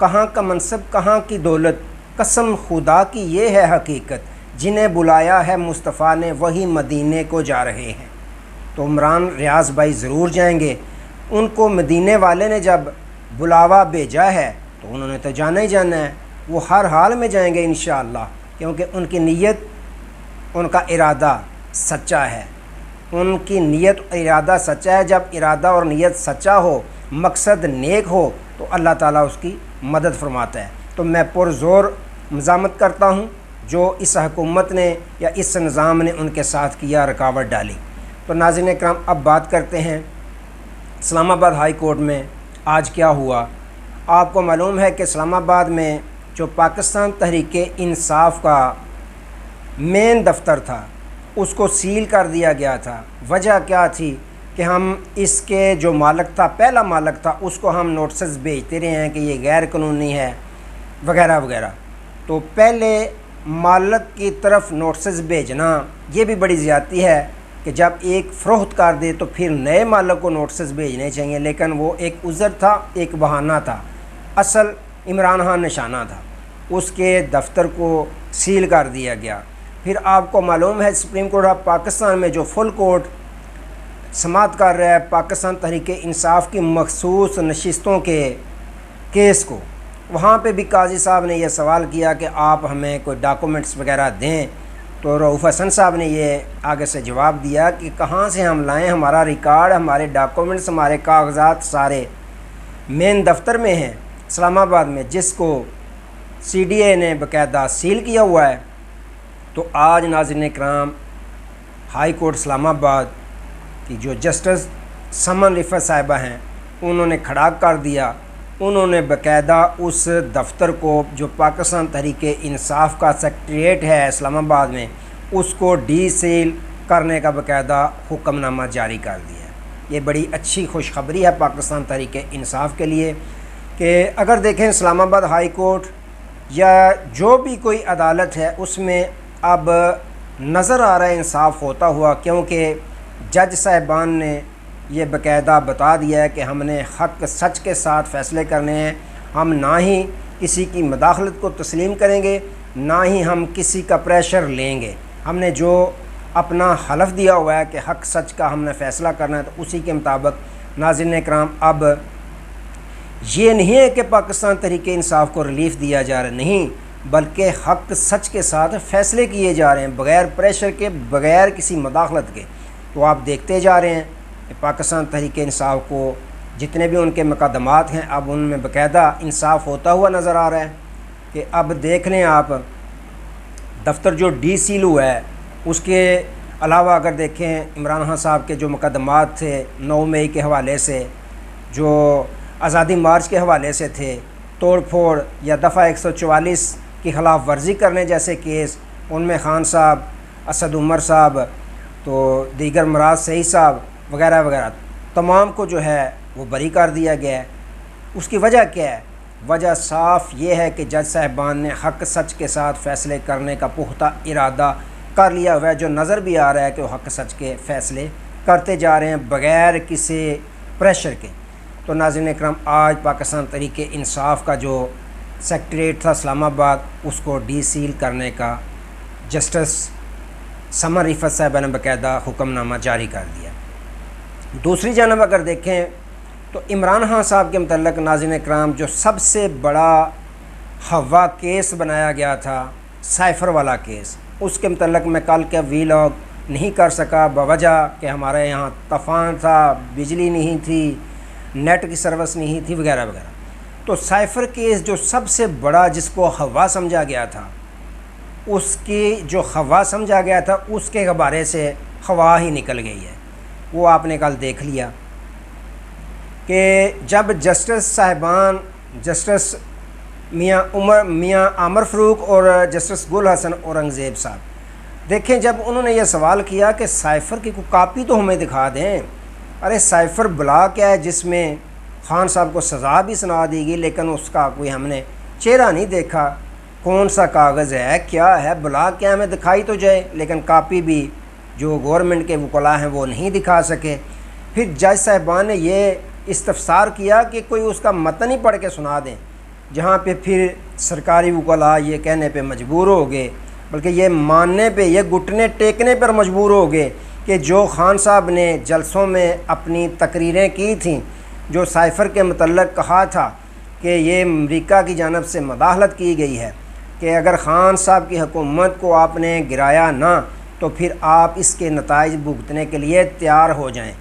کہاں کا منصب کہاں کی دولت، قسم خدا کی یہ ہے حقیقت، جنہیں بلایا ہے مصطفیٰ نے وہی مدینے کو جا رہے ہیں۔ تو عمران ریاض بھائی ضرور جائیں گے، ان کو مدینے والے نے جب بلاوا بھیجا ہے تو انہوں نے تو جانا ہی جانا ہے، وہ ہر حال میں جائیں گے انشاءاللہ، کیونکہ ان کی نیت، ان کا ارادہ سچا ہے، ان کی نیت اور ارادہ سچا ہے۔ جب ارادہ اور نیت سچا ہو، مقصد نیک ہو، تو اللہ تعالیٰ اس کی مدد فرماتا ہے۔ تو میں پرزور مزاحمت کرتا ہوں جو اس حکومت نے یا اس نظام نے ان کے ساتھ کیا، رکاوٹ ڈالی۔ تو ناظرین اکرام، اب بات کرتے ہیں اسلام آباد ہائی کورٹ میں آج کیا ہوا۔ آپ کو معلوم ہے کہ اسلام آباد میں جو پاکستان تحریک انصاف کا مین دفتر تھا اس کو سیل کر دیا گیا تھا۔ وجہ کیا تھی کہ ہم اس کے جو مالک تھا، پہلا مالک تھا، اس کو ہم نوٹسز بھیجتے رہے ہیں کہ یہ غیر قانونی ہے وغیرہ وغیرہ۔ تو پہلے مالک کی طرف نوٹسز بھیجنا یہ بھی بڑی زیادتی ہے کہ جب ایک فروخت کر دے تو پھر نئے مالک کو نوٹسز بھیجنے چاہیے، لیکن وہ ایک عذر تھا، ایک بہانہ تھا، اصل عمران خان نشانہ تھا۔ اس کے دفتر کو سیل کر دیا گیا۔ پھر آپ کو معلوم ہے سپریم کورٹ آف پاکستان میں جو فل کورٹ سماعت کر رہا ہے پاکستان تحریک انصاف کی مخصوص نشستوں کے کیس کو، وہاں پہ بھی قاضی صاحب نے یہ سوال کیا کہ آپ ہمیں کوئی ڈاکومنٹس وغیرہ دیں، تو رؤوف حسن صاحب نے یہ آگے سے جواب دیا کہ کہاں سے ہم لائیں، ہمارا ریکارڈ، ہمارے ڈاکومنٹس، ہمارے کاغذات سارے مین دفتر میں ہیں اسلام آباد میں، جس کو سی ڈی اے نے باقاعدہ سیل کیا ہوا ہے۔ تو آج ناظرین اکرام، ہائی کورٹ اسلام آباد کی جو جسٹس سمن رفعت صاحبہ ہیں، انہوں نے کھڑا کر دیا، انہوں نے باقاعدہ اس دفتر کو جو پاکستان تحریک انصاف کا سیکریٹریٹ ہے اسلام آباد میں، اس کو ڈی سیل کرنے کا باقاعدہ حکم نامہ جاری کر دیا ہے۔ یہ بڑی اچھی خوشخبری ہے پاکستان تحریک انصاف کے لیے کہ اگر دیکھیں اسلام آباد ہائی کورٹ یا جو بھی کوئی عدالت ہے اس میں اب نظر آ رہا ہے انصاف ہوتا ہوا، کیونکہ جج صاحبان نے یہ باقاعدہ بتا دیا ہے کہ ہم نے حق سچ کے ساتھ فیصلے کرنے ہیں، ہم نہ ہی کسی کی مداخلت کو تسلیم کریں گے، نہ ہی ہم کسی کا پریشر لیں گے۔ ہم نے جو اپنا حلف دیا ہوا ہے کہ حق سچ کا ہم نے فیصلہ کرنا ہے، تو اسی کے مطابق ناظرین اکرام اب یہ نہیں ہے کہ پاکستان تحریک انصاف کو ریلیف دیا جا رہا ہے، نہیں، بلکہ حق سچ کے ساتھ فیصلے کیے جا رہے ہیں، بغیر پریشر کے، بغیر کسی مداخلت کے۔ تو آپ دیکھتے جا رہے ہیں کہ پاکستان تحریک انصاف کو جتنے بھی ان کے مقدمات ہیں، اب ان میں باقاعدہ انصاف ہوتا ہوا نظر آ رہا ہے کہ اب دیکھ لیں آپ، دفتر جو ڈی سیل ہوا ہے اس کے علاوہ اگر دیکھیں عمران خان صاحب کے جو مقدمات تھے 9 مئی کے حوالے سے، جو آزادی مارچ کے حوالے سے تھے، توڑ پھوڑ یا دفعہ 144 کی خلاف ورزی کرنے جیسے کیس، ان میں خان صاحب، اسد عمر صاحب، تو دیگر مراد سعید صاحب وغیرہ وغیرہ، تمام کو جو ہے وہ بری کر دیا گیا ہے۔ اس کی وجہ کیا ہے؟ وجہ صاف یہ ہے کہ جج صاحبان نے حق سچ کے ساتھ فیصلے کرنے کا پختہ ارادہ کر لیا ہوا ہے، جو نظر بھی آ رہا ہے کہ وہ حق سچ کے فیصلے کرتے جا رہے ہیں بغیر کسی پریشر کے۔ تو ناظرین اکرام، آج پاکستان تحریک انصاف کا جو سیکریٹریٹ تھا اسلام آباد، اس کو ڈی سیل کرنے کا جسٹس سمن رفعت صاحبہ نے باقاعدہ حکم نامہ جاری کر دیا۔ دوسری جانب اگر دیکھیں تو عمران خان صاحب کے متعلق ناظرین اکرام، جو سب سے بڑا ہوا کیس بنایا گیا تھا، سائفر والا کیس، اس کے متعلق میں کل کا ویلاگ نہیں کر سکا بوجہ کہ ہمارے یہاں طوفان تھا، بجلی نہیں تھی، نیٹ کی سروس نہیں تھی وغیرہ وغیرہ۔ تو سائفر کیس جو سب سے بڑا جس کو ہوا سمجھا گیا تھا، اس کی جو ہوا سمجھا گیا تھا اس کے بارے سے ہوا ہی نکل گئی ہے۔ وہ آپ نے کل دیکھ لیا کہ جب جسٹس صاحبان، جسٹس میاں عامر فاروق اور جسٹس گل حسن اورنگزیب صاحب، دیکھیں جب انہوں نے یہ سوال کیا کہ سائفر کی کوئی کاپی تو ہمیں دکھا دیں، ارے سائفر بلا کیا ہے جس میں خان صاحب کو سزا بھی سنا دی گئی لیکن اس کا کوئی ہم نے چہرہ نہیں دیکھا، کون سا کاغذ ہے، کیا ہے، بلا کیا ہمیں دکھائی تو جائے، لیکن کاپی بھی جو گورنمنٹ کے وکلاء ہیں وہ نہیں دکھا سکے۔ پھر جج صاحبان نے یہ استفسار کیا کہ کوئی اس کا متن ہی پڑھ کے سنا دیں، جہاں پہ پھر سرکاری وکلاء یہ کہنے پہ مجبور ہو گئے، بلکہ یہ ماننے پہ، یہ گھٹنے ٹیکنے پر مجبور ہو گئے کہ جو خان صاحب نے جلسوں میں اپنی تقریریں کی تھیں، جو سائفر کے متعلق کہا تھا کہ یہ امریکہ کی جانب سے مداخلت کی گئی ہے کہ اگر خان صاحب کی حکومت کو آپ نے گرایا نہ تو پھر آپ اس کے نتائج بھگتنے کے لیے تیار ہو جائیں،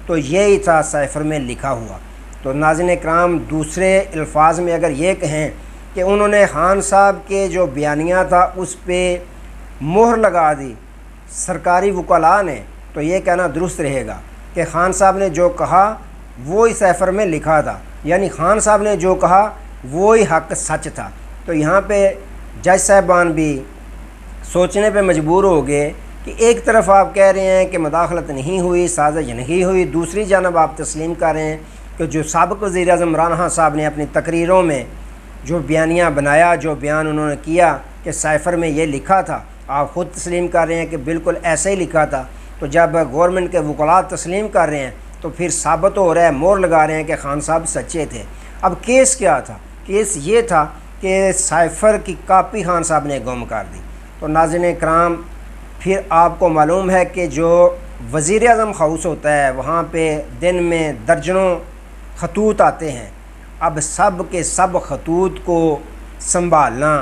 تو یہی تھا سائفر میں لکھا ہوا۔ تو ناظرین اکرام، دوسرے الفاظ میں اگر یہ کہیں کہ انہوں نے خان صاحب کے جو بیانیہ تھا اس پہ مہر لگا دی سرکاری وکلاء نے، تو یہ کہنا درست رہے گا کہ خان صاحب نے جو کہا وہی سائفر میں لکھا تھا، یعنی خان صاحب نے جو کہا وہی حق سچ تھا۔ تو یہاں پہ جج صاحبان بھی سوچنے پہ مجبور ہو گئے کہ ایک طرف آپ کہہ رہے ہیں کہ مداخلت نہیں ہوئی، سازش نہیں ہوئی، دوسری جانب آپ تسلیم کر رہے ہیں کہ جو سابق وزیر اعظم عمران خان صاحب نے اپنی تقریروں میں جو بیانیہ بنایا، جو بیان انہوں نے کیا کہ سائفر میں یہ لکھا تھا، آپ خود تسلیم کر رہے ہیں کہ بالکل ایسے ہی لکھا تھا۔ تو جب گورنمنٹ کے وکلاء تسلیم کر رہے ہیں تو پھر ثابت ہو رہا ہے، مہر لگا رہے ہیں کہ خان صاحب سچے تھے۔ اب کیس کیا تھا؟ کیس یہ تھا کہ سائفر کی کاپی خان صاحب نے گم کر دی۔ تو ناظرین اکرام، پھر آپ کو معلوم ہے کہ جو وزیر اعظم ہاؤس ہوتا ہے وہاں پہ دن میں درجنوں خطوط آتے ہیں۔ اب سب کے سب خطوط کو سنبھالنا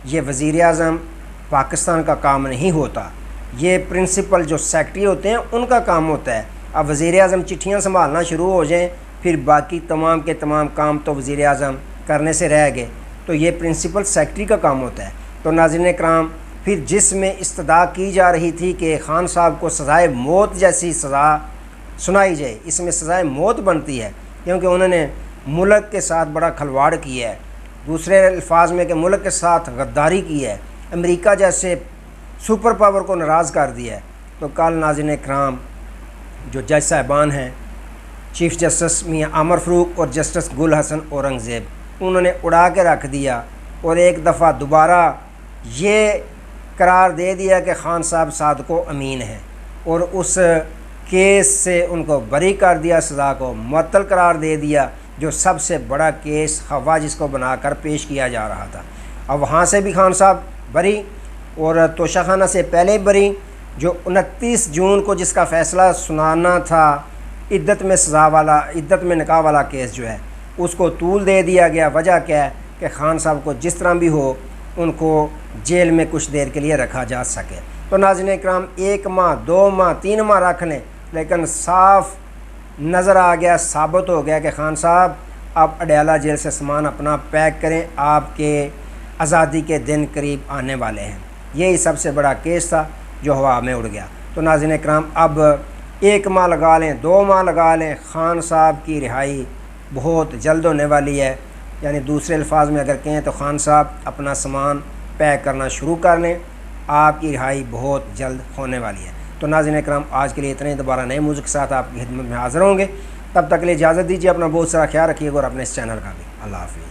یہ وزیر اعظم پاکستان کا کام نہیں ہوتا، یہ پرنسپل جو سیکٹری ہوتے ہیں ان کا کام ہوتا ہے۔ اب وزیر اعظم چٹھیاں سنبھالنا شروع ہو جائیں پھر باقی تمام کے تمام کام تو وزیر اعظم کرنے سے رہ گئے، تو یہ پرنسپل سیکٹری کا کام ہوتا ہے۔ تو ناظرین اکرام، پھر جس میں استدعا کی جا رہی تھی کہ خان صاحب کو سزائے موت جیسی سزا سنائی جائے، اس میں سزائے موت بنتی ہے کیونکہ انہوں نے ملک کے ساتھ بڑا کھلواڑ کیا ہے، دوسرے الفاظ میں کہ ملک کے ساتھ غداری کی ہے، امریکہ جیسے سپر پاور کو ناراض کر دیا ہے۔ تو کل ناظرین اکرام، جو جج صاحبان ہیں، چیف جسٹس میاں عامر فاروق اور جسٹس گل حسن اورنگزیب، انہوں نے اڑا کے رکھ دیا اور ایک دفعہ دوبارہ یہ قرار دے دیا کہ خان صاحب صادق و امین ہیں، اور اس کیس سے ان کو بری کر دیا، سزا کو معطل قرار دے دیا، جو سب سے بڑا کیس خواہ جس کو بنا کر پیش کیا جا رہا تھا۔ اب وہاں سے بھی خان صاحب بری، اور توشہ خانہ سے پہلے بری۔ جو 29 جون کو جس کا فیصلہ سنانا تھا، عدت میں سزا والا، عدت میں نکاح والا کیس جو ہے، اس کو طول دے دیا گیا۔ وجہ کیا ہے کہ خان صاحب کو جس طرح بھی ہو ان کو جیل میں کچھ دیر کے لیے رکھا جا سکے۔ تو ناظرین اکرام، 1 ماہ 2 ماہ 3 ماہ رکھ لیں، لیکن صاف نظر آ گیا، ثابت ہو گیا کہ خان صاحب آپ اڈیالہ جیل سے سامان اپنا پیک کریں، آپ کے آزادی کے دن قریب آنے والے ہیں۔ یہی سب سے بڑا کیس تھا جو ہوا میں اڑ گیا۔ تو ناظرین اکرام، اب 1 ماہ لگا لیں، 2 ماہ لگا لیں، خان صاحب کی رہائی بہت جلد ہونے والی ہے۔ یعنی دوسرے الفاظ میں اگر کہیں تو خان صاحب اپنا سامان پیک کرنا شروع کر لیں، آپ کی رہائی بہت جلد ہونے والی ہے۔ تو ناظرین اکرام، آج کے لیے اتنے ہی، دوبارہ نئے موضوع کے ساتھ آپ کی خدمت میں حاضر ہوں گے۔ تب تک کے لیے اجازت دیجیے، اپنا بہت سارا خیال رکھیے گا اور اپنے اس چینل کا بھی۔ اللہ حافظ۔